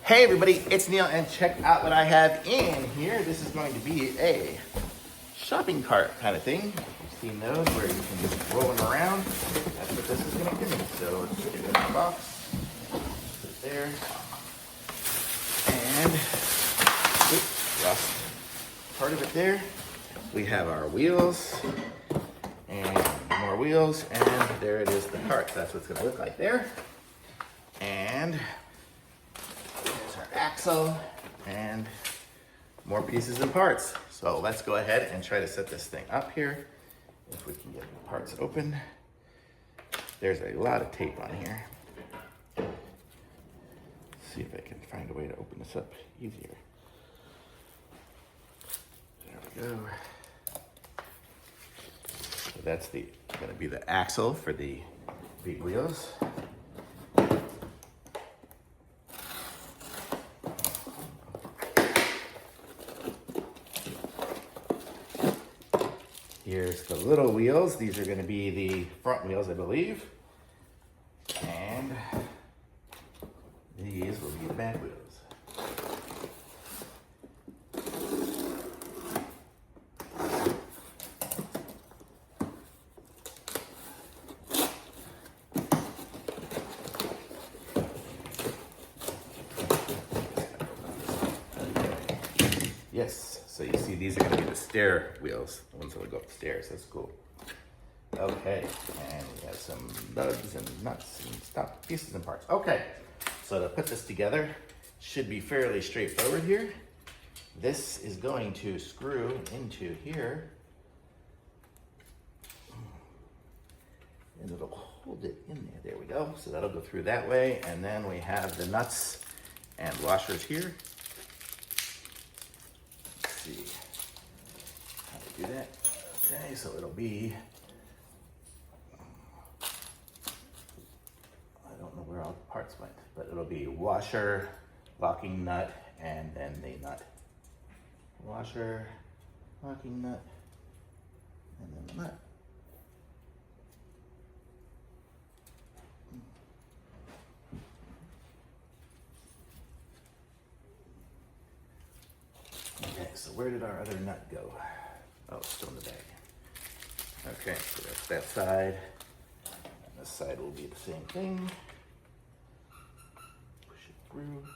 Hey everybody, it's Neil, and check out what I have in here. This is going to be a shopping cart kind of thing. You've seen those where you can just roll them around. That's what this is going to give me. So let's put it in the box. Put it there. And, oops, lost part of it there. We have our wheels and more wheels, and there it is, the cart. That's what it's going to look like there. And there's our axle and more pieces and parts. So let's go ahead and try to set this thing up here. If we can get the parts open. There's a lot of tape on here. Let's see if I can find a way to open this up easier. There we go. So that's going to be the axle for the big wheels. Here's the little wheels. These are going to be the front wheels, I believe. And these will be the back wheels. Yes, so you see these are going to be the stair wheels, the ones that will go up the stairs. That's cool. Okay, and we have some nuts and nuts and stuff, pieces and parts. Okay, so to put this together should be fairly straightforward here. This is going to screw into here, and it'll hold it in there. There we go. So that'll go through that way, and then we have the nuts and washers here. See how to do that. Okay, so it'll be, I don't know where all the parts went, but it'll be washer, locking nut, and then the nut. Washer, locking nut, and then the nut. Okay, so where did our other nut go? Oh, it's still in the bag. Okay, so that's that side. And this side will be the same thing. Push it through.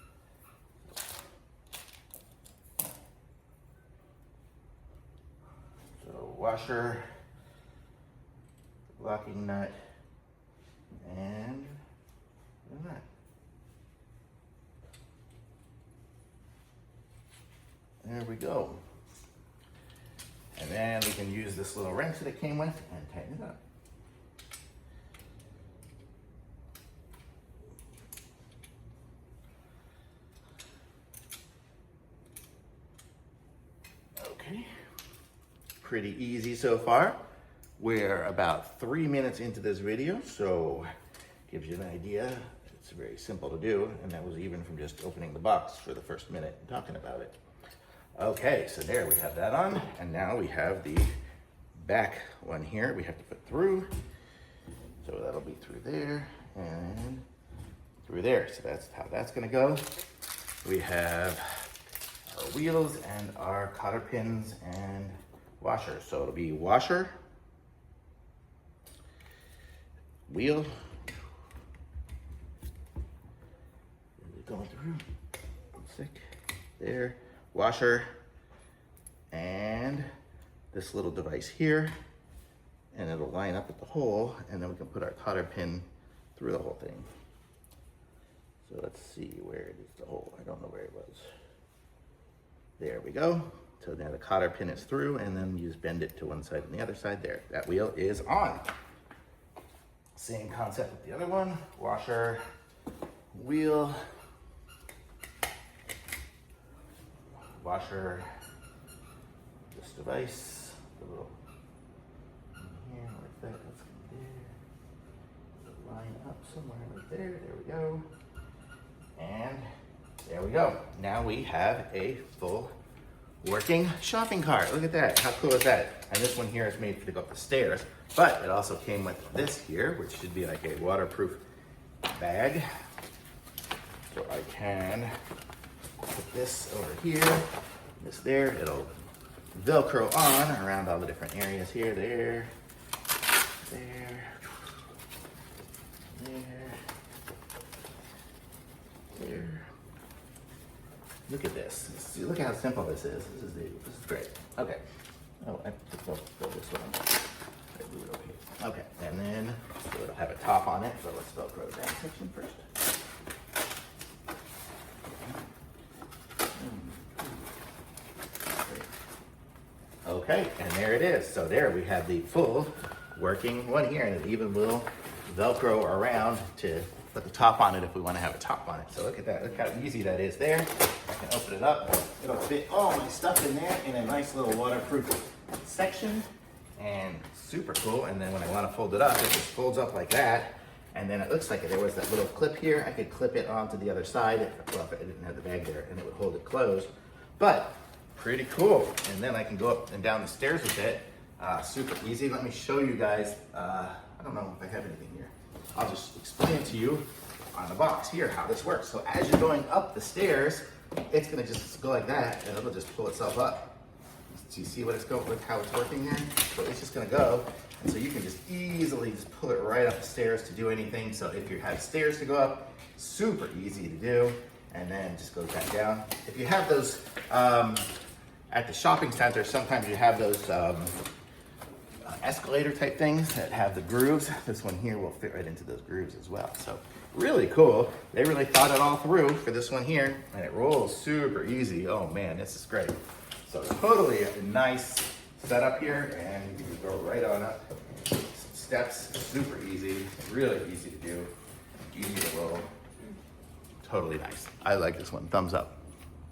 So washer, locking nut, and the nut. There we go. And then we can use this little wrench that it came with and tighten it up. Okay. Pretty easy so far. We're about 3 minutes into this video, so gives you an idea. It's very simple to do, and that was even from just opening the box for the first minute and talking about it. Okay, so there we have that on, and now we have the back one here we have to put through. So that'll be through there and through there. So that's how that's gonna go. We have our wheels and our cotter pins and washer. So it'll be washer, wheel, going through, sick, there. Washer, and this little device here, and it'll line up at the hole, and then we can put our cotter pin through the whole thing. So let's see, where is the hole? I don't know where it was. There we go. So now the cotter pin is through, and then you just bend it to one side and the other side. There, that wheel is on. Same concept with the other one. Washer, wheel, washer, this device, the little here, like that, that's there. Line up somewhere right there, there we go. And there we go. Now we have a full working shopping cart. Look at that, how cool is that? And this one here is made to go up the stairs, but it also came with this here, which should be like a waterproof bag. So I can put this over here, this there. It'll Velcro on around all the different areas here, there, there. Look at this. See, look at how simple this is. This is great. Okay. Oh, I have to go this one. Okay, and then so it'll have a top on it. So let's Velcro that section first. Okay, and there it is. So there we have the full working one here, and it even will Velcro around to put the top on it if we want to have a top on it. So look at that. Look how easy that is there. I can open it up. It'll fit all my stuff in there in a nice little waterproof section, and super cool. And then when I want to fold it up, it just folds up like that. And then it looks like there was that little clip here. I could clip it onto the other side. Well, if I didn't have the bag there, and it would hold it closed. But pretty cool. And then I can go up and down the stairs with it. Super easy. Let me show you guys. I don't know if I have anything here. I'll just explain to you on the box here how this works. So as you're going up the stairs, it's gonna just go like that, and it'll just pull itself up. Do you see what it's going, how it's working there? So it's just gonna go, and so you can just easily just pull it right up the stairs to do anything. So if you have stairs to go up, super easy to do, and then just goes back down. If you have those at the shopping center, sometimes you have those escalator type things that have the grooves. This one here will fit right into those grooves as well. So really cool. They really thought it all through for this one here, and it rolls super easy. Oh man, this is great. So totally a nice setup here, and you can go right on up. Steps, super easy, really easy to do, easy to roll. Totally nice. I like this one, thumbs up.